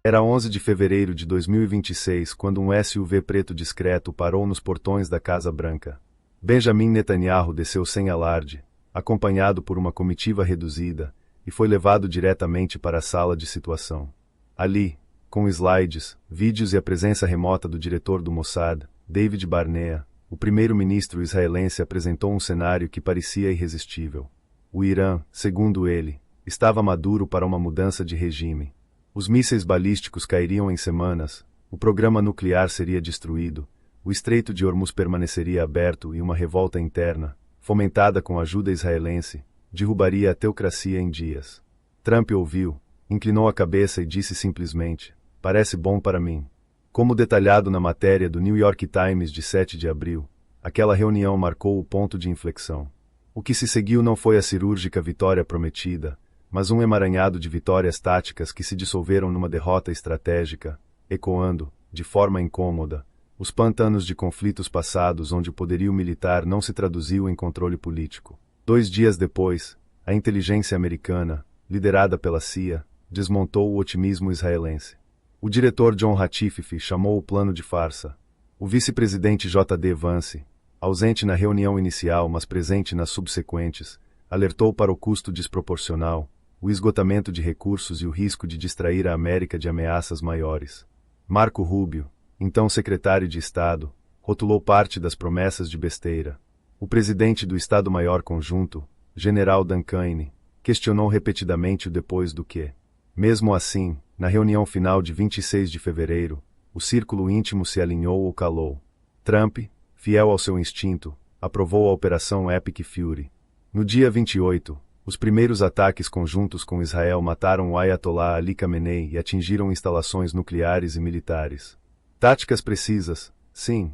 Era 11 de fevereiro de 2026 quando um SUV preto discreto parou nos portões da Casa Branca. Benjamin Netanyahu desceu sem alarde, acompanhado por uma comitiva reduzida, e foi levado diretamente para a sala de situação. Ali, com slides, vídeos e a presença remota do diretor do Mossad, David Barnea, o primeiro-ministro israelense apresentou um cenário que parecia irresistível. O Irã, segundo ele, estava maduro para uma mudança de regime. Os mísseis balísticos cairiam em semanas, o programa nuclear seria destruído, o Estreito de Hormuz permaneceria aberto e uma revolta interna, fomentada com ajuda israelense, derrubaria a teocracia em dias. Trump ouviu, inclinou a cabeça e disse simplesmente: "Parece bom para mim." Como detalhado na matéria do New York Times de 7 de abril, aquela reunião marcou o ponto de inflexão. O que se seguiu não foi a cirúrgica vitória prometida, mas um emaranhado de vitórias táticas que se dissolveram numa derrota estratégica, ecoando, de forma incômoda, os pantanos de conflitos passados onde o poderio militar não se traduziu em controle político. 2 dias depois, a inteligência americana, liderada pela CIA, desmontou o otimismo israelense. O diretor John Ratcliffe chamou o plano de farsa. O vice-presidente J.D. Vance, ausente na reunião inicial mas presente nas subsequentes, alertou para o custo desproporcional, o esgotamento de recursos e o risco de distrair a América de ameaças maiores. Marco Rubio, então secretário de Estado, rotulou parte das promessas de besteira. O presidente do Estado-Maior Conjunto, general Dan Kane, questionou repetidamente o depois do que. Mesmo assim, na reunião final de 26 de fevereiro, o círculo íntimo se alinhou ou calou. Trump, fiel ao seu instinto, aprovou a Operação Epic Fury. No dia 28, os primeiros ataques conjuntos com Israel mataram o Ayatollah Ali Khamenei e atingiram instalações nucleares e militares. Táticas precisas, sim.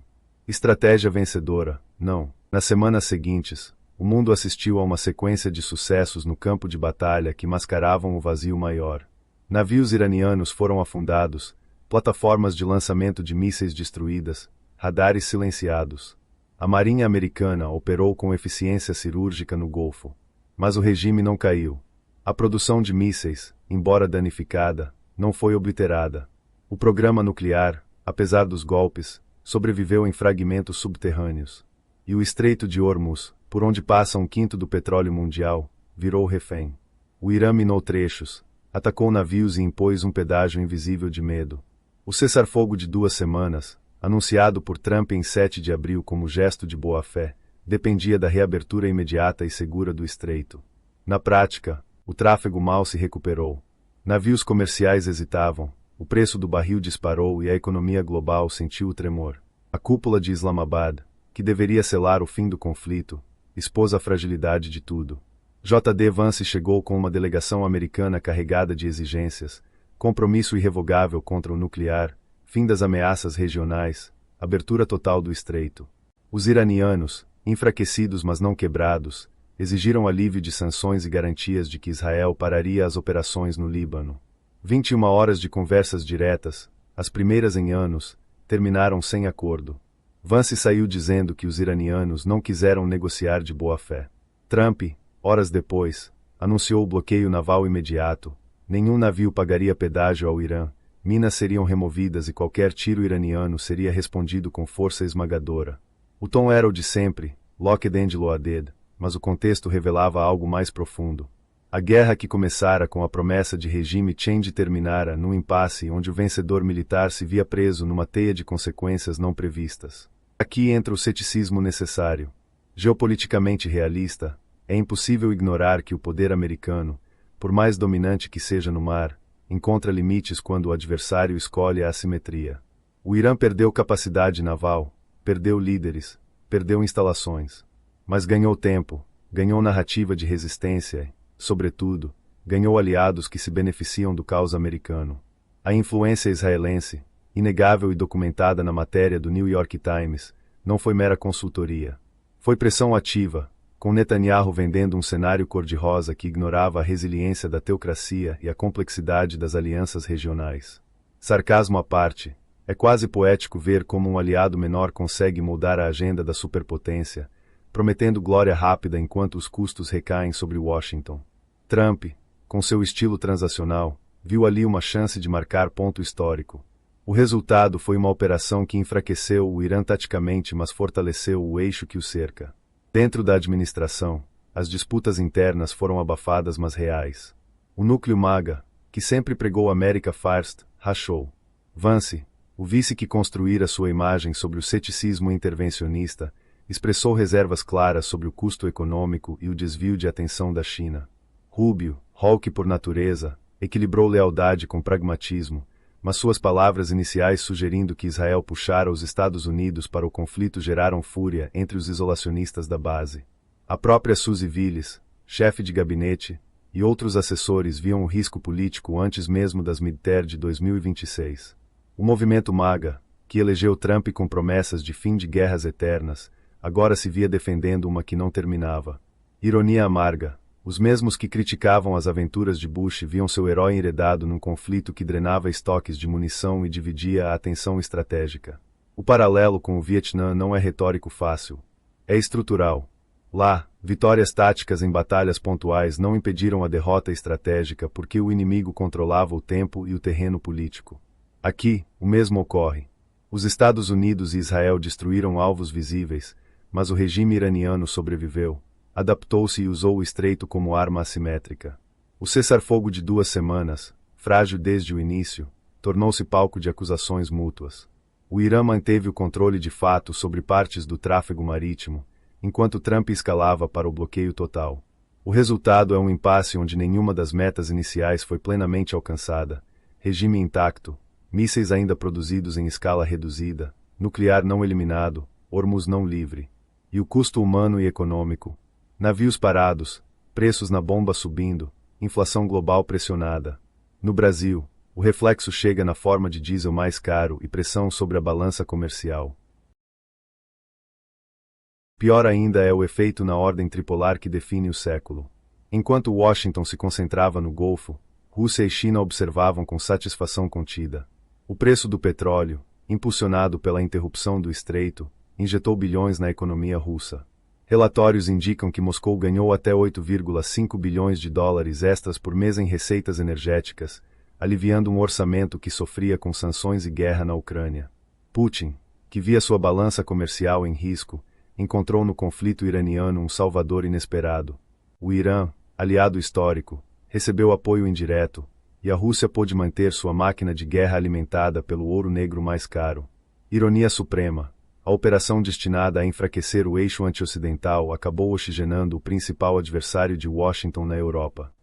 Estratégia vencedora, não. Nas semanas seguintes, o mundo assistiu a uma sequência de sucessos no campo de batalha que mascaravam o vazio maior. Navios iranianos foram afundados, plataformas de lançamento de mísseis destruídas, radares silenciados. A Marinha Americana operou com eficiência cirúrgica no Golfo. Mas o regime não caiu. A produção de mísseis, embora danificada, não foi obliterada. O programa nuclear, apesar dos golpes, sobreviveu em fragmentos subterrâneos. E o Estreito de Hormuz, por onde passa 1/5 do petróleo mundial, virou refém. O Irã minou trechos, atacou navios e impôs um pedágio invisível de medo. O cessar-fogo de 2 semanas, anunciado por Trump em 7 de abril como gesto de boa-fé, dependia da reabertura imediata e segura do estreito. Na prática, o tráfego mal se recuperou. Navios comerciais hesitavam, o preço do barril disparou e a economia global sentiu o tremor. A cúpula de Islamabad, que deveria selar o fim do conflito, expôs a fragilidade de tudo. J.D. Vance chegou com uma delegação americana carregada de exigências, compromisso irrevogável contra o nuclear, fim das ameaças regionais, abertura total do estreito. Os iranianos, enfraquecidos mas não quebrados, exigiram alívio de sanções e garantias de que Israel pararia as operações no Líbano. 21 horas de conversas diretas, as primeiras em anos, terminaram sem acordo. Vance saiu dizendo que os iranianos não quiseram negociar de boa-fé. Trump, horas depois, anunciou o bloqueio naval imediato, nenhum navio pagaria pedágio ao Irã, minas seriam removidas e qualquer tiro iraniano seria respondido com força esmagadora. O tom era o de sempre, Locked and Loaded, mas o contexto revelava algo mais profundo. A guerra que começara com a promessa de regime change terminara num impasse onde o vencedor militar se via preso numa teia de consequências não previstas. Aqui entra o ceticismo necessário. Geopoliticamente realista, é impossível ignorar que o poder americano, por mais dominante que seja no mar, encontra limites quando o adversário escolhe a assimetria. O Irã perdeu capacidade naval, perdeu líderes, perdeu instalações. Mas ganhou tempo, ganhou narrativa de resistência e, sobretudo, ganhou aliados que se beneficiam do caos americano. A influência israelense, inegável e documentada na matéria do New York Times, não foi mera consultoria. Foi pressão ativa, com Netanyahu vendendo um cenário cor-de-rosa que ignorava a resiliência da teocracia e a complexidade das alianças regionais. Sarcasmo à parte, é quase poético ver como um aliado menor consegue moldar a agenda da superpotência, prometendo glória rápida enquanto os custos recaem sobre Washington. Trump, com seu estilo transacional, viu ali uma chance de marcar ponto histórico. O resultado foi uma operação que enfraqueceu o Irã taticamente, mas fortaleceu o eixo que o cerca. Dentro da administração, as disputas internas foram abafadas, mas reais. O núcleo MAGA, que sempre pregou America First, rachou. Vance, o vice que construíra sua imagem sobre o ceticismo intervencionista, expressou reservas claras sobre o custo econômico e o desvio de atenção da China. Rubio, Hawke por natureza, equilibrou lealdade com pragmatismo, mas suas palavras iniciais sugerindo que Israel puxara os Estados Unidos para o conflito geraram fúria entre os isolacionistas da base. A própria Suzy Willis, chefe de gabinete, e outros assessores viam o risco político antes mesmo das midterm de 2026. O movimento MAGA, que elegeu Trump com promessas de fim de guerras eternas, agora se via defendendo uma que não terminava. Ironia amarga. Os mesmos que criticavam as aventuras de Bush viam seu herói enredado num conflito que drenava estoques de munição e dividia a atenção estratégica. O paralelo com o Vietnã não é retórico fácil. É estrutural. Lá, vitórias táticas em batalhas pontuais não impediram a derrota estratégica porque o inimigo controlava o tempo e o terreno político. Aqui, o mesmo ocorre. Os Estados Unidos e Israel destruíram alvos visíveis, mas o regime iraniano sobreviveu. Adaptou-se e usou o estreito como arma assimétrica. O cessar-fogo de 2 semanas, frágil desde o início, tornou-se palco de acusações mútuas. O Irã manteve o controle de fato sobre partes do tráfego marítimo, enquanto Trump escalava para o bloqueio total. O resultado é um impasse onde nenhuma das metas iniciais foi plenamente alcançada: regime intacto, mísseis ainda produzidos em escala reduzida, nuclear não eliminado, Hormuz não livre. E o custo humano e econômico: navios parados, preços na bomba subindo, inflação global pressionada. No Brasil, o reflexo chega na forma de diesel mais caro e pressão sobre a balança comercial. Pior ainda é o efeito na ordem tripolar que define o século. Enquanto Washington se concentrava no Golfo, Rússia e China observavam com satisfação contida. O preço do petróleo, impulsionado pela interrupção do estreito, injetou bilhões na economia russa. Relatórios indicam que Moscou ganhou até 8,5 bilhões de dólares extras por mês em receitas energéticas, aliviando um orçamento que sofria com sanções e guerra na Ucrânia. Putin, que via sua balança comercial em risco, encontrou no conflito iraniano um salvador inesperado. O Irã, aliado histórico, recebeu apoio indireto, e a Rússia pôde manter sua máquina de guerra alimentada pelo ouro negro mais caro. Ironia suprema. A operação destinada a enfraquecer o eixo anti-ocidental acabou oxigenando o principal adversário de Washington na Europa.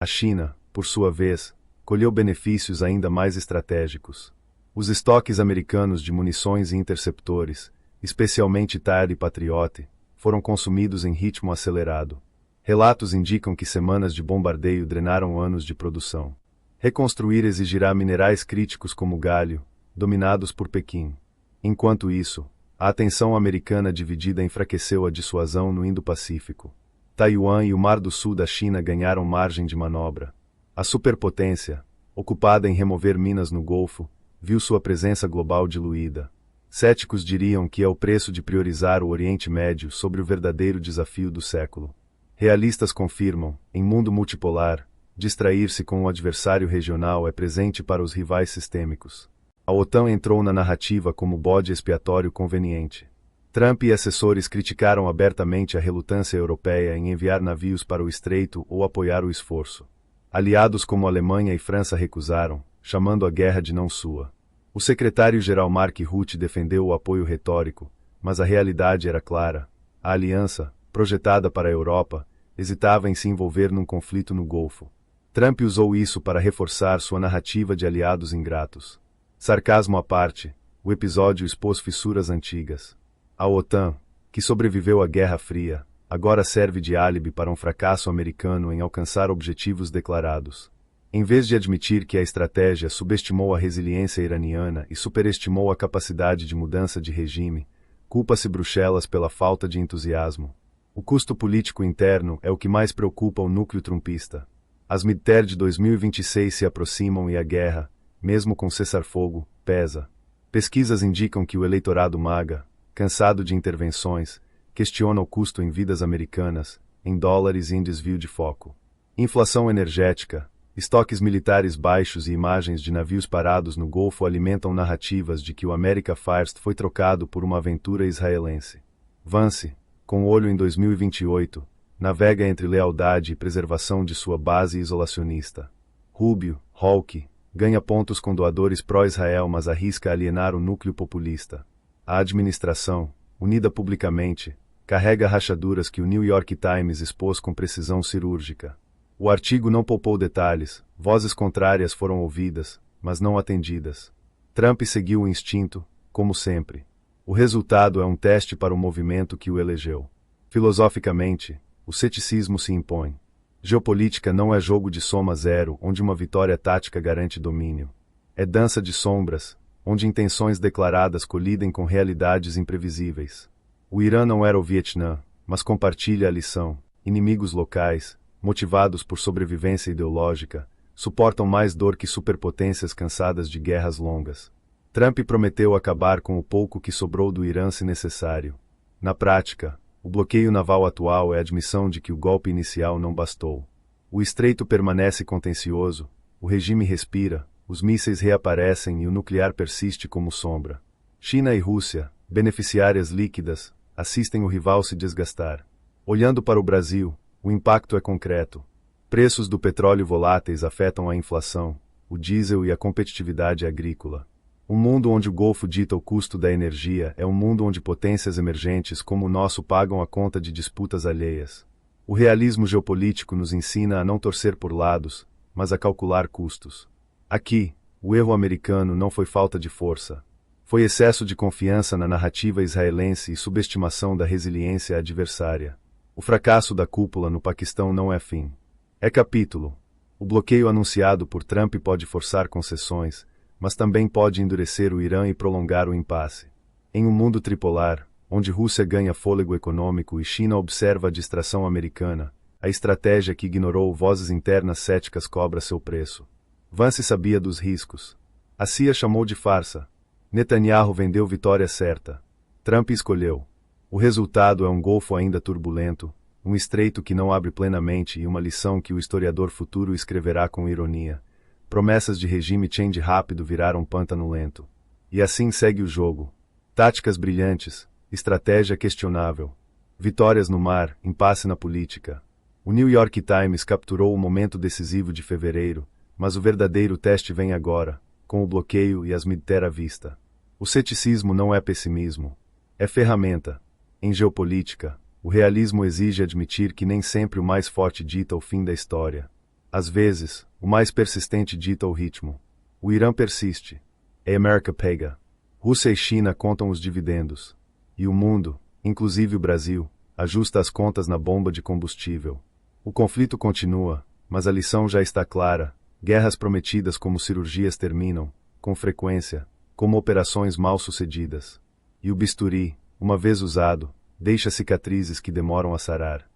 A China, por sua vez, colheu benefícios ainda mais estratégicos. Os estoques americanos de munições e interceptores, especialmente THAAD e Patriot, foram consumidos em ritmo acelerado. Relatos indicam que semanas de bombardeio drenaram anos de produção. Reconstruir exigirá minerais críticos como galho, dominados por Pequim. Enquanto isso, a atenção americana dividida enfraqueceu a dissuasão no Indo-Pacífico. Taiwan e o Mar do Sul da China ganharam margem de manobra. A superpotência, ocupada em remover minas no Golfo, viu sua presença global diluída. Céticos diriam que é o preço de priorizar o Oriente Médio sobre o verdadeiro desafio do século. Realistas confirmam, em mundo multipolar, distrair-se com o adversário regional é presente para os rivais sistêmicos. A OTAN entrou na narrativa como bode expiatório conveniente. Trump e assessores criticaram abertamente a relutância europeia em enviar navios para o estreito ou apoiar o esforço. Aliados como Alemanha e França recusaram, chamando a guerra de não sua. O secretário-geral Mark Rutte defendeu o apoio retórico, mas a realidade era clara. A aliança, projetada para a Europa, hesitava em se envolver num conflito no Golfo. Trump usou isso para reforçar sua narrativa de aliados ingratos. Sarcasmo à parte, o episódio expôs fissuras antigas. A OTAN, que sobreviveu à Guerra Fria, agora serve de álibi para um fracasso americano em alcançar objetivos declarados. Em vez de admitir que a estratégia subestimou a resiliência iraniana e superestimou a capacidade de mudança de regime, culpa-se Bruxelas pela falta de entusiasmo. O custo político interno é o que mais preocupa o núcleo trumpista. As midterm de 2026 se aproximam e a guerra, mesmo com cessar-fogo, pesa. Pesquisas indicam que o eleitorado MAGA, cansado de intervenções, questiona o custo em vidas americanas, em dólares e em desvio de foco. Inflação energética, estoques militares baixos e imagens de navios parados no Golfo alimentam narrativas de que o America First foi trocado por uma aventura israelense. Vance, com olho em 2028, navega entre lealdade e preservação de sua base isolacionista. Rubio, Hawke, ganha pontos com doadores pró-Israel, mas arrisca alienar o núcleo populista. A administração, unida publicamente, carrega rachaduras que o New York Times expôs com precisão cirúrgica. O artigo não poupou detalhes, vozes contrárias foram ouvidas, mas não atendidas. Trump seguiu o instinto, como sempre. O resultado é um teste para o movimento que o elegeu. Filosoficamente, o ceticismo se impõe. Geopolítica não é jogo de soma zero, onde uma vitória tática garante domínio. É dança de sombras, onde intenções declaradas colidem com realidades imprevisíveis. O Irã não era o Vietnã, mas compartilha a lição. Inimigos locais, motivados por sobrevivência ideológica, suportam mais dor que superpotências cansadas de guerras longas. Trump prometeu acabar com o pouco que sobrou do Irã se necessário. Na prática, o bloqueio naval atual é a admissão de que o golpe inicial não bastou. O estreito permanece contencioso, o regime respira, os mísseis reaparecem e o nuclear persiste como sombra. China e Rússia, beneficiárias líquidas, assistem o rival se desgastar. Olhando para o Brasil, o impacto é concreto. Preços do petróleo voláteis afetam a inflação, o diesel e a competitividade agrícola. Um mundo onde o Golfo dita o custo da energia é um mundo onde potências emergentes como o nosso pagam a conta de disputas alheias. O realismo geopolítico nos ensina a não torcer por lados, mas a calcular custos. Aqui, o erro americano não foi falta de força. Foi excesso de confiança na narrativa israelense e subestimação da resiliência adversária. O fracasso da cúpula no Paquistão não é fim. É capítulo. O bloqueio anunciado por Trump pode forçar concessões, mas também pode endurecer o Irã e prolongar o impasse. Em um mundo tripolar, onde Rússia ganha fôlego econômico e China observa a distração americana, a estratégia que ignorou vozes internas céticas cobra seu preço. Vance sabia dos riscos. A CIA chamou de farsa. Netanyahu vendeu vitória certa. Trump escolheu. O resultado é um Golfo ainda turbulento, um estreito que não abre plenamente e uma lição que o historiador futuro escreverá com ironia. Promessas de regime change rápido viraram pântano lento. E assim segue o jogo. Táticas brilhantes, estratégia questionável. Vitórias no mar, impasse na política. O New York Times capturou o momento decisivo de fevereiro, mas o verdadeiro teste vem agora, com o bloqueio e as midterm à vista. O ceticismo não é pessimismo. É ferramenta. Em geopolítica, o realismo exige admitir que nem sempre o mais forte dita o fim da história. Às vezes, o mais persistente dita o ritmo. O Irã persiste. A America pega. Rússia e China contam os dividendos. E o mundo, inclusive o Brasil, ajusta as contas na bomba de combustível. O conflito continua, mas a lição já está clara. Guerras prometidas como cirurgias terminam, com frequência, como operações mal sucedidas. E o bisturi, uma vez usado, deixa cicatrizes que demoram a sarar.